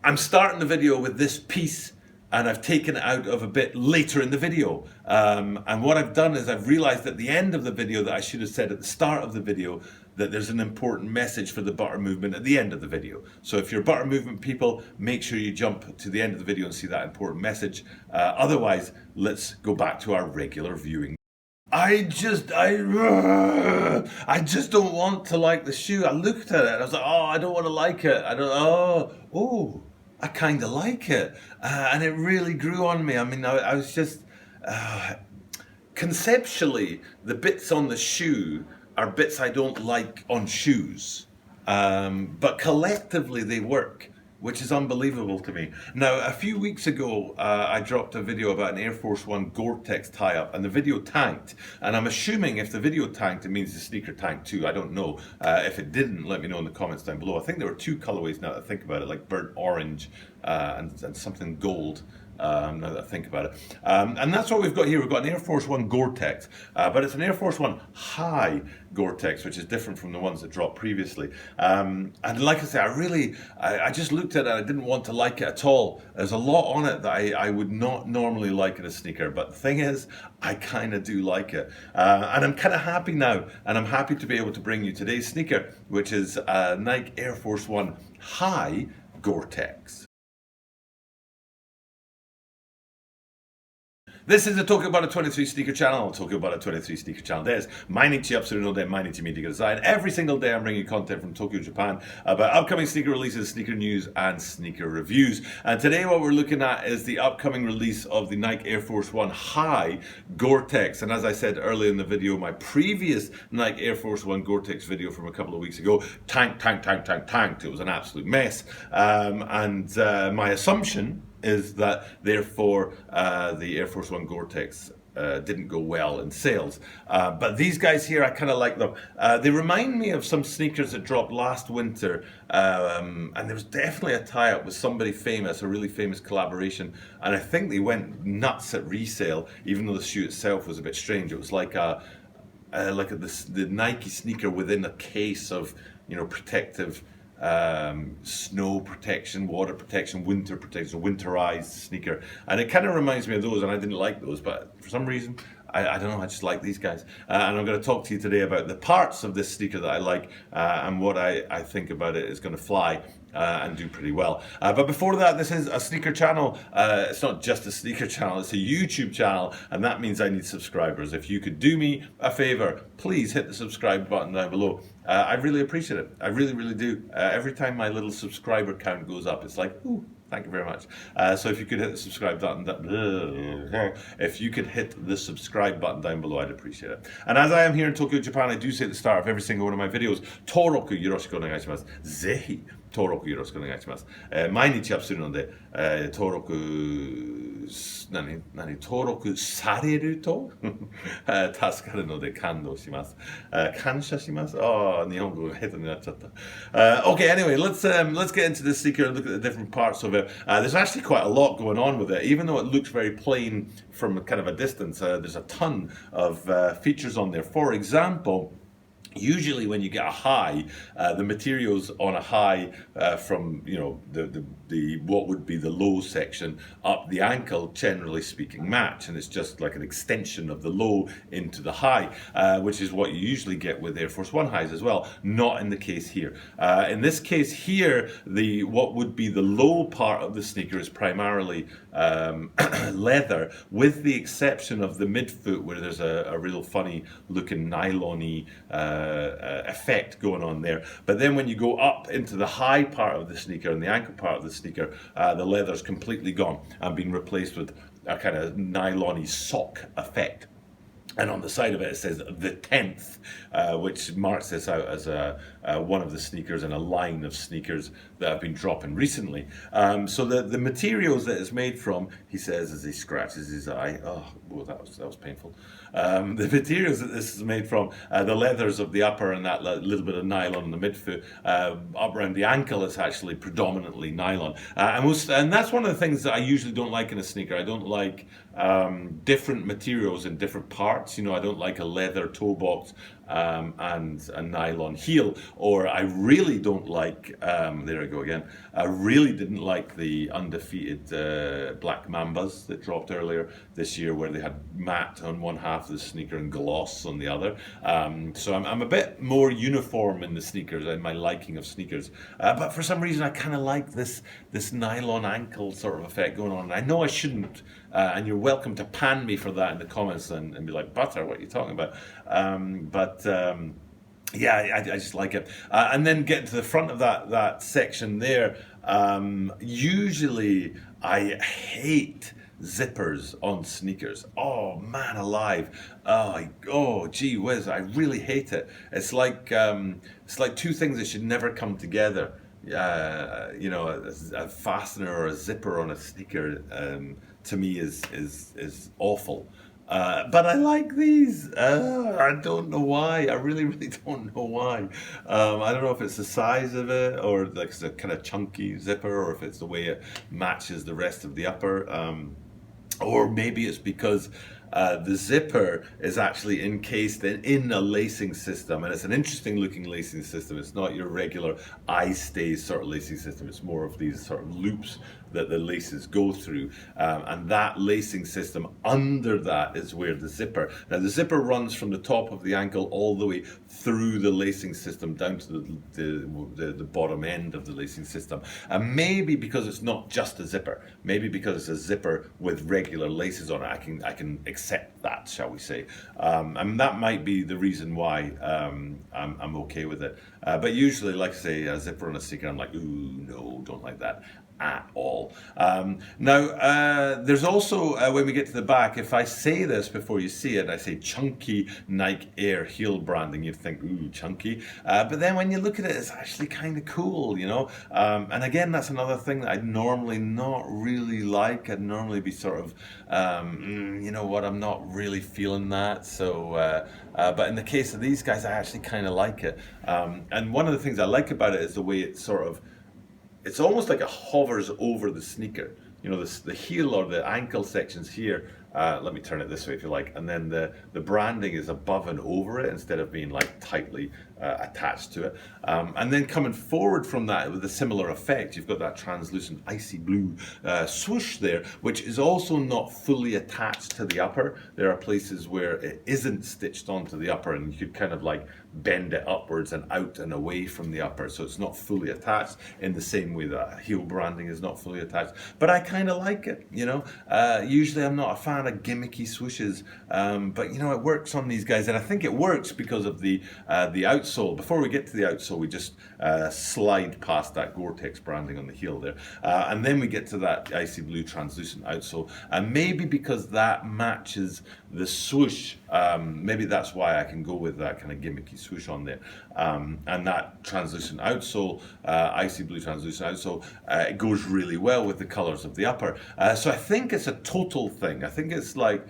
I'm starting the video with this piece and I've taken it out of a bit later in the video. And what I've done is I've realized at the end of the video that I should have said at the start of the video that there's an important message for the butter movement at the end of the video. So if you're butter movement people, make sure you jump to the end of the video and see that important message. Otherwise, let's go back to our regular viewing. I just don't want to like the shoe. I looked at it and I was like, oh, I don't want to like it. I kind of like it. And it really grew on me. I mean, I was just, conceptually, the bits on the shoe are bits I don't like on shoes. But collectively they work, which is unbelievable to me. Now, a few weeks ago, I dropped a video about an Air Force One Gore-Tex tie-up, and the video tanked. And I'm assuming if the video tanked, it means the sneaker tanked too. I don't know. If it didn't, let me know in the comments down below. I think there were two colorways now that I think about it, like burnt orange and something gold. Now that I think about it. And that's what we've got here. We've got an Air Force One Gore-Tex, but it's an Air Force One High Gore-Tex, which is different from the ones that dropped previously. And like I say, I just looked at it and I didn't want to like it at all. There's a lot on it that I would not normally like in a sneaker, but the thing is, I kind of do like it. And I'm kind of happy now, and I'm happy to be able to bring you today's sneaker, which is Nike Air Force One High Gore-Tex. This is the Tokyo Butter 23 Sneaker Channel. Tokyo Butter 23 Sneaker Channelです。毎日アップするので毎日見てください. Every single day I'm bringing you content from Tokyo, Japan about upcoming sneaker releases, sneaker news, and sneaker reviews. And today what we're looking at is the upcoming release of the Nike Air Force One High Gore-Tex. And as I said earlier in the video, my previous Nike Air Force One Gore-Tex video from a couple of weeks ago tanked. It was an absolute mess. My assumption is that therefore the Air Force One Gore-Tex didn't go well in sales. But these guys here, I kind of like them. They remind me of some sneakers that dropped last winter. And there was definitely a tie-up with somebody famous, a really famous collaboration. And I think they went nuts at resale, even though the shoe itself was a bit strange. It was like the Nike sneaker within a case of, protective snow protection, water protection, winter protection, winterized sneaker. And it kind of reminds me of those, and I didn't like those, but for some reason, I don't know, I just like these guys. And I'm going to talk to you today about the parts of this sneaker that I like and what I think about it is going to fly and do pretty well. But before that, this is a sneaker channel. It's not just a sneaker channel, it's a YouTube channel, and that means I need subscribers. If you could do me a favor, please hit the subscribe button down below. I really appreciate it. I really, really do. Every time my little subscriber count goes up, it's like, ooh, thank you very much. So if you could hit the subscribe button, down below, I'd appreciate it. And as I am here in Tokyo, Japan, I do say at the start of every single one of my videos, Toroku yoroshiku onegaishimasu. Zehi Toroku yoroshiku onegaishimasu. 毎日アップするので、登録されると助かるので感動します。感謝します。日本語が下手になっちゃった。Okay, anyway, let's get into this sneaker and look at the different parts of it. There's actually quite a lot going on with it, even though it looks very plain from kind of a distance. There's a ton of features on there. For example, usually when you get a high, the materials on a high from the what would be the low section up the ankle, generally speaking, match, and it's just like an extension of the low into the high, which is what you usually get with Air Force One highs as well. Not in the case here. In this case here, what would be the low part of the sneaker is primarily leather, with the exception of the midfoot, where there's a real funny looking nylon-y effect going on there. But then when you go up into the high part of the sneaker and the ankle part of the sneaker, the leather's completely gone and been replaced with a kind of nylon-y sock effect. And on the side of it, it says the 10th, which marks this out as one of the sneakers in a line of sneakers that have been dropping recently. So the materials that it's made from, he says as he scratches his eye, that was painful. The materials that this is made from, the leathers of the upper and that little bit of nylon on the midfoot, up around the ankle, it's actually predominantly nylon. And that's one of the things that I usually don't like in a sneaker. I don't like different materials in different parts. I don't like a leather toe box and a nylon heel. Or I really don't like, there I go again, I really didn't like the undefeated Black Mambas that dropped earlier this year, where they had matte on one half of the sneaker and gloss on the other. So I'm a bit more uniform in the sneakers and my liking of sneakers. But for some reason, I kind of like this nylon ankle sort of effect going on. I know I shouldn't, and you're welcome to pan me for that in the comments and be like, Butter, what are you talking about? Yeah, I just like it. And then getting to the front of that section there, usually I hate zippers on sneakers. Oh man alive. Oh gee whiz, I really hate it. It's like two things that should never come together. You know, a fastener or a zipper on a sneaker, to me is awful. But I like these. I don't know why. I really don't know why. I don't know if it's the size of it, or like it's a kind of chunky zipper, or if it's the way it matches the rest of the upper. Or maybe it's because the zipper is actually encased in a lacing system, and it's an interesting looking lacing system. It's not your regular eye stays sort of lacing system. It's more of these sort of loops that the laces go through, and that lacing system under that is where the zipper. Now the zipper runs from the top of the ankle all the way through the lacing system down to the bottom end of the lacing system. And maybe because it's not just a zipper, maybe because it's a zipper with regular laces on it, I can accept that, shall we say. And that might be the reason why I'm okay with it. But usually, like I say, a zipper on a sneaker, I'm like, ooh, no, don't like that at all. Now, there's also, when we get to the back, if I say this before you see it, I say chunky Nike Air heel branding, you'd think, ooh, chunky. But then when you look at it, it's actually kind of cool, you know? And again, that's another thing that I'd normally not really like. I'd normally be sort of, you know what, I'm not really feeling that. So, but in the case of these guys, I actually kind of like it. And one of the things I like about it is the way it sort of, it's almost like it hovers over the sneaker. You know, the heel or the ankle sections here, let me turn it this way if you like, and then the branding is above and over it instead of being like tightly attached to it. And then coming forward from that with a similar effect, you've got that translucent icy blue swoosh there, which is also not fully attached to the upper. There are places where it isn't stitched onto the upper, and you could kind of like bend it upwards and out and away from the upper, so it's not fully attached in the same way that heel branding is not fully attached. But I kind of like it, you know. Usually I'm not a fan of gimmicky swooshes, but you know, it works on these guys, and I think it works because of the outsole. Before we get to the outsole, we just slide past that Gore-Tex branding on the heel there, and then we get to that icy blue translucent outsole, and maybe because that matches the swoosh, maybe that's why I can go with that kind of gimmicky swoosh on there, and that translucent outsole, icy blue translucent outsole, it goes really well with the colors of the upper. So I think it's a total thing. I think it's like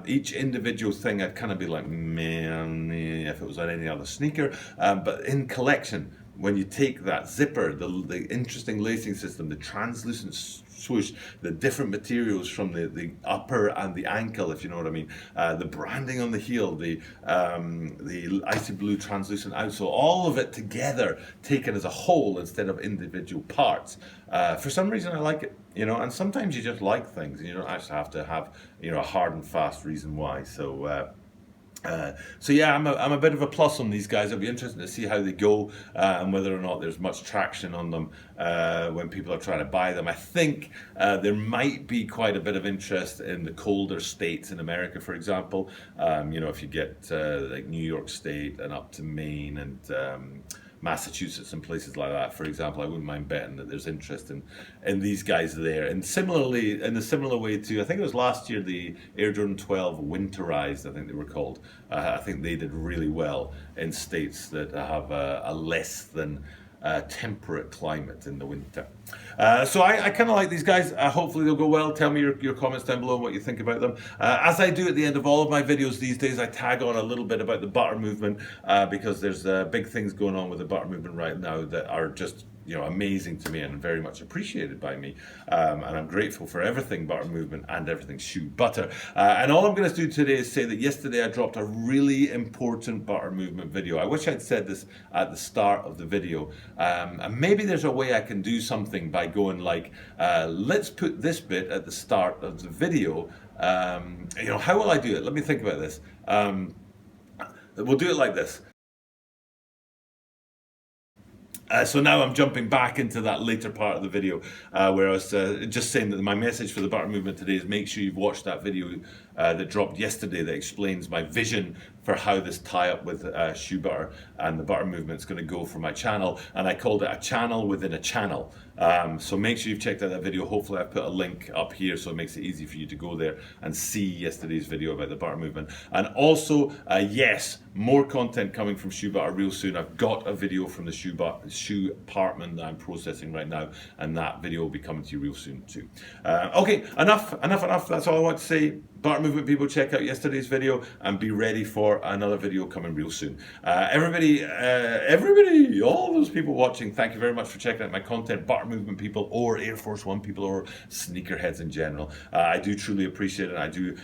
each individual thing I'd kind of be like, man, if it was on any other sneaker, but in collection, when you take that zipper, the interesting lacing system, the translucent swoosh, the different materials from the upper and the ankle, if you know what I mean, the branding on the heel, the icy blue translucent outsole, all of it together, taken as a whole instead of individual parts. For some reason, I like it, you know. And sometimes you just like things, and you don't actually have to have, you know, a hard and fast reason why. So yeah, I'm a bit of a plus on these guys. It'll be interesting to see how they go, and whether or not there's much traction on them when people are trying to buy them. I think there might be quite a bit of interest in the colder states in America, for example. You know, if you get like New York State and up to Maine and Massachusetts and places like that, for example, I wouldn't mind betting that there's interest in these guys there. And similarly, in a similar way to, I think it was last year, the Air Jordan 12 Winterized, I think they were called. I think they did really well in states that have a less than temperate climate in the winter. So I kind of like these guys. Hopefully they'll go well. Tell me your comments down below and what you think about them. As I do at the end of all of my videos these days, I tag on a little bit about the butter movement, because there's big things going on with the butter movement right now that are just, amazing to me and very much appreciated by me. And I'm grateful for everything butter movement and everything shoe butter. And all I'm going to do today is say that yesterday I dropped a really important butter movement video. I wish I'd said this at the start of the video. And maybe there's a way I can do something by going like, let's put this bit at the start of the video. How will I do it? Let me think about this. We'll do it like this. So now I'm jumping back into that later part of the video where I was just saying that my message for the butter movement today is make sure you've watched that video that dropped yesterday that explains my vision for how this tie-up with shoe butter and the butter movement is going to go for my channel. And I called it a channel within a channel. So make sure you've checked out that video. Hopefully I've put a link up here so it makes it easy for you to go there and see yesterday's video about the butter movement. And also, yes, more content coming from shoe butter real soon. I've got a video from the shoe apartment that I'm processing right now, and that video will be coming to you real soon too. Okay, enough. That's all I want to say. Butter movement people, check out yesterday's video and be ready for another video coming real soon. Everybody, all those people watching, thank you very much for checking out my content, butter movement people or Air Force One people or sneakerheads in general. I do truly appreciate it. I do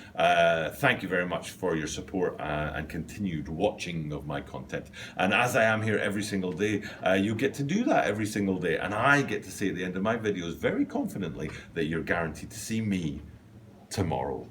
thank you very much for your support and continued watching of my content. And as I am here every single day, you get to do that every single day. And I get to say at the end of my videos very confidently that you're guaranteed to see me tomorrow.